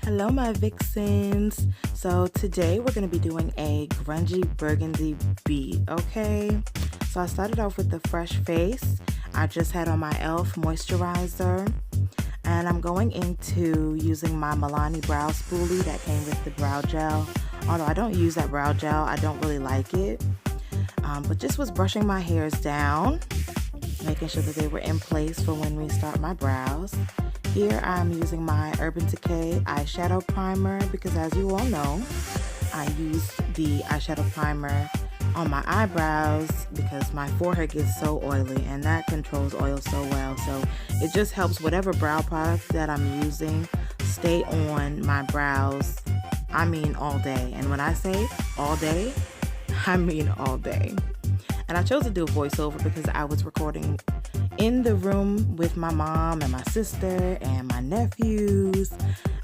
Hello my Vixxens. So today we're going to be doing a grungy burgundy beat, okay? So I started off with the fresh face. I just had on my e.l.f. moisturizer. And I'm going into using my Milani brow spoolie that came with the brow gel. Although I don't use that brow gel, I don't really like it. But just was brushing my hairs down, making sure that they were in place for when we start my brows. Here I'm using my Urban Decay eyeshadow primer because, as you all know, I use the eyeshadow primer on my eyebrows because my forehead gets so oily and that controls oil so well. So it just helps whatever brow product that I'm using stay on my brows, I mean all day. And when I say all day, I mean all day. And I chose to do a voiceover because I was recording in the room with my mom and my sister and my nephews,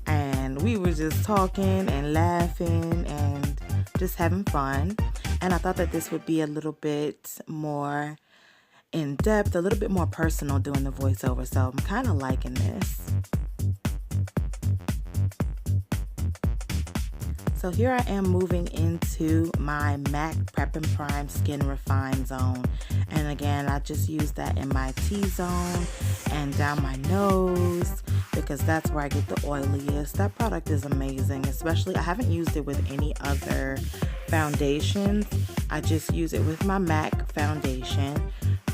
and we were just talking and laughing and just having fun. And I thought that this would be a little bit more in depth, a little bit more personal doing the voiceover, so I'm kind of liking this. So here I am moving into my MAC Prep and Prime Skin Refine Zone. And again, I just use that in my T-zone and down my nose because that's where I get the oiliest. That product is amazing, especially I haven't used it with any other foundations. I just use it with my MAC foundation.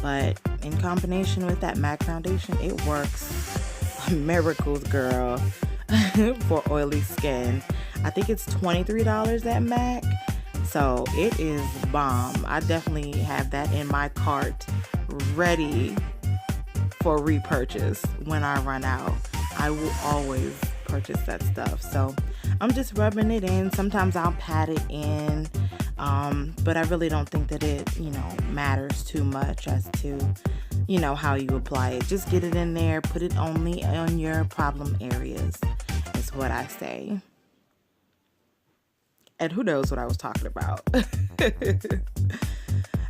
But in combination with that MAC foundation, it works miracles, girl, for oily skin. I think it's $23 at MAC, so it is bomb. I definitely have that in my cart ready for repurchase when I run out. I will always purchase that stuff. So I'm just rubbing it in. Sometimes I'll pat it in, but I really don't think that it, matters too much as to, how you apply it. Just get it in there, put it only on your problem areas, is what I say. And who knows what I was talking about. And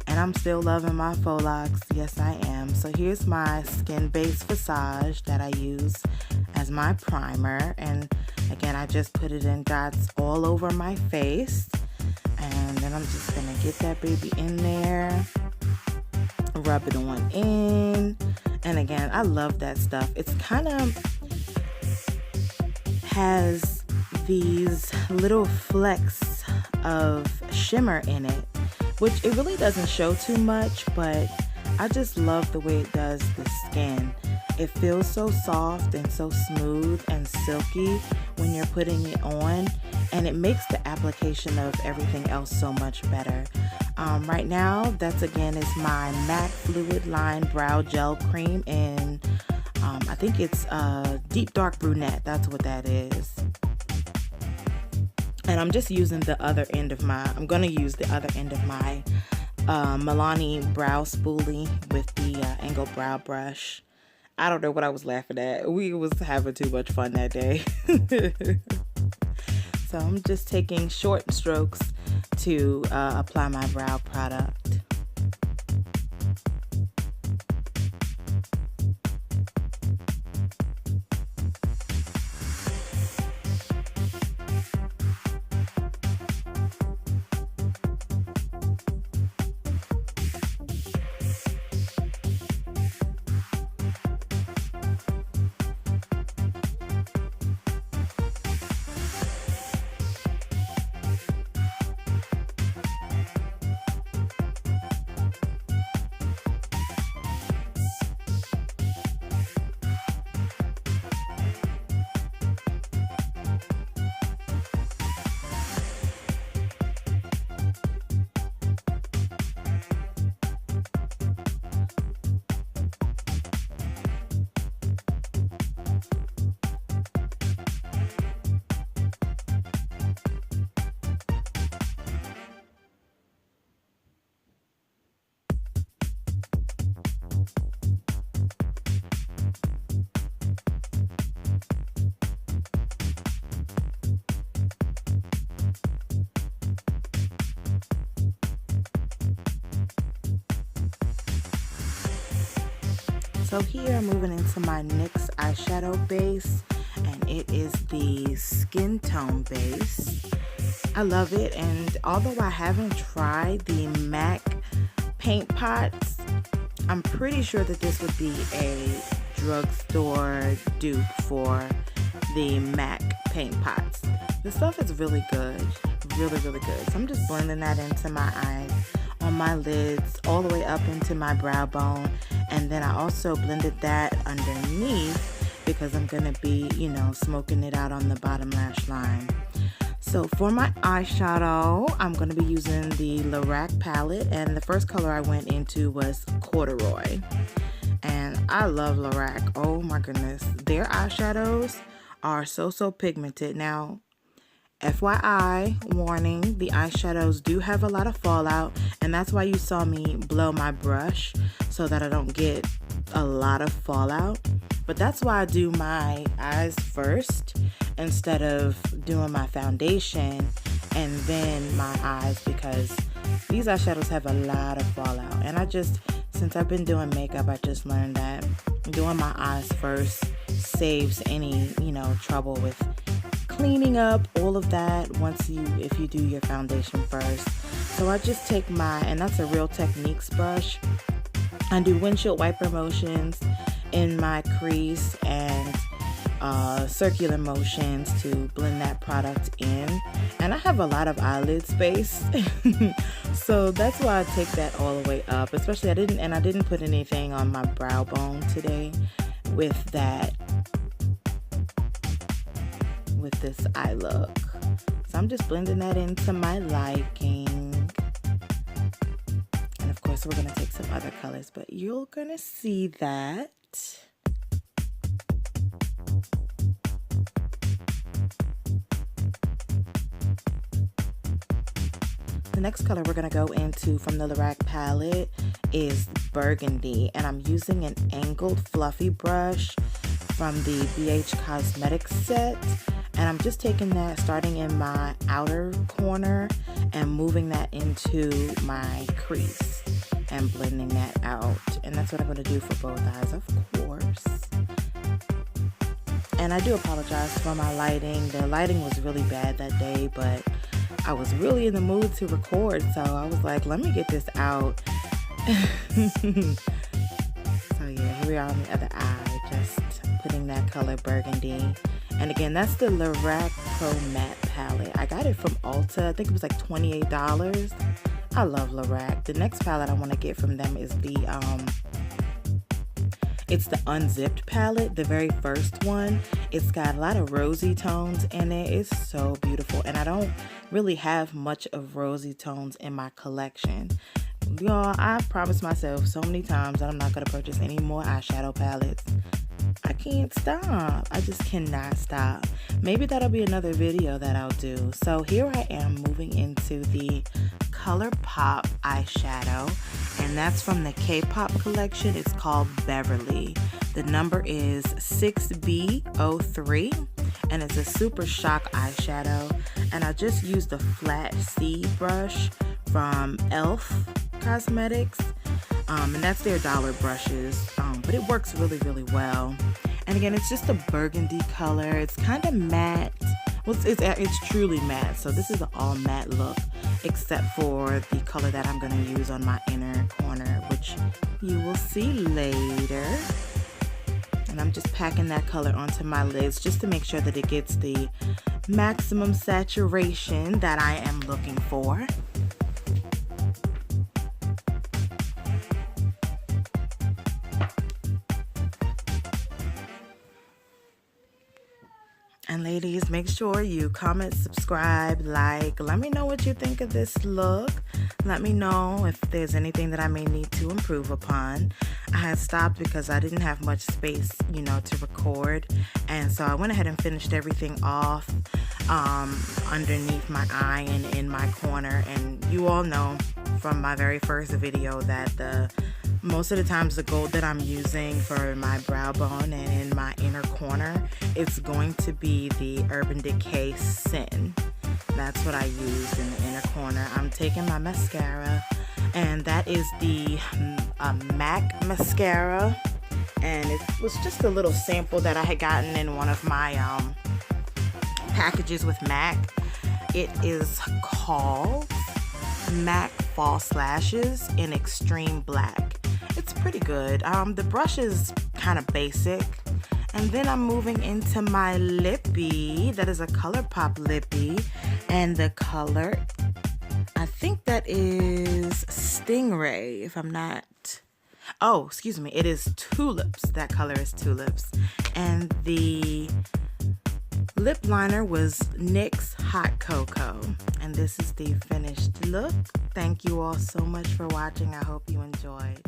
I'm still loving my faux locks. Yes, I am. So here's my skin-based Visage that I use as my primer. And again, I just put it in dots all over my face. And then I'm just going to get that baby in there. Rub it on in. And again, I love that stuff. It's kind of has these little flecks of shimmer in it, which it really doesn't show too much, but I just love the way it does the skin. It feels so soft and so smooth and silky when you're putting it on, and it makes the application of everything else so much better. Right now, that's again is my MAC Fluid Line Brow Gel Cream in, I think it's Deep Dark Brunette. That's what that is. And I'm just using the other end of my, I'm going to use the other end of my Milani brow spoolie with the angled brow brush. I don't know what I was laughing at. We was having too much fun that day. So I'm just taking short strokes to apply my brow product. So here I'm moving into my NYX eyeshadow base, and it is the Skin Tone base. I love it, and although I haven't tried the MAC paint pots, I'm pretty sure that this would be a drugstore dupe for the MAC paint pots. The stuff is really good, really good. So I'm just blending that into my eyes, on my lids, all the way up into my brow bone, and then I also blended that underneath because I'm gonna be, you know, smoking it out on the bottom lash line. So for my eyeshadow, I'm going to be using the Lorac palette, and the first color I went into was Corduroy. And I love Lorac. Oh my goodness. Their eyeshadows are so pigmented. Now, FYI, warning, the eyeshadows do have a lot of fallout, and that's why you saw me blow my brush so that I don't get a lot of fallout. But that's why I do my eyes first instead of doing my foundation and then my eyes, because these eyeshadows have a lot of fallout. And since I've been doing makeup, I just learned that doing my eyes first saves any, you know, trouble with cleaning up all of that if you do your foundation first. So I just take and that's a Real Techniques brush. I do windshield wiper motions in my crease and circular motions to blend that product in. And I have a lot of eyelid space, so that's why I take that all the way up. Especially I didn't put anything on my brow bone today with this eye look. So I'm just blending that into my liking. And of course we're gonna take some other colors, but you're gonna see that. The next color we're going to go into from the Lorac palette is Burgundy, and I'm using an angled fluffy brush from the BH Cosmetics set, and I'm just taking that, starting in my outer corner and moving that into my crease and blending that out. And that's what I'm going to do for both eyes, of course. And I do apologize for my lighting. The lighting was really bad that day, but I was really in the mood to record, so I was like, let me get this out. So yeah, here we are on the other eye, just putting that color Burgundy. And again, that's the Lorac Pro Matte palette. I got it from Ulta. I think it was like $28. I love Lorac. The next palette I want to get from them is it's the Unzipped palette, the very first one. It's got a lot of rosy tones in it. It's so beautiful. And I don't really have much of rosy tones in my collection. Y'all, I promised myself so many times that I'm not going to purchase any more eyeshadow palettes. I can't stop. I just cannot stop. Maybe that'll be another video that I'll do. So here I am moving into the Colour Pop eyeshadow, and that's from the K-pop collection. It's called Beverly. The number is 6B03, and it's a super shock eyeshadow. And I just used the flat C brush from e.l.f. Cosmetics, and that's their dollar brushes, but it works really well. And again, it's just a burgundy color. It's kind of matte. Well, it's truly matte. So this is an all matte look, except for the color that I'm going to use on my inner corner, which you will see later. And I'm just packing that color onto my lids just to make sure that it gets the maximum saturation that I am looking for. And ladies, make sure you comment, subscribe, like. Let me know what you think of this look. Let me know if there's anything that I may need to improve upon. I had stopped because I didn't have much space, you know, to record. And so I went ahead and finished everything off underneath my eye and in my corner. And you all know from my very first video that most of the times the gold that I'm using for my brow bone and in my inner corner, it's going to be the Urban Decay Sin. That's what I used in the inner corner. I'm taking my mascara, and that is the MAC mascara, and it was just a little sample that I had gotten in one of my packages with MAC. It is called MAC False Lashes in Extreme Black. It's pretty good. The brush is kind of basic. And then I'm moving into my lippy. That is a Colour Pop lippy. And the color, I think that is Stingray, if I'm not... Oh, excuse me. It is Tulips. That color is Tulips. And the lip liner was NYX Hot Cocoa. And this is the finished look. Thank you all so much for watching. I hope you enjoyed.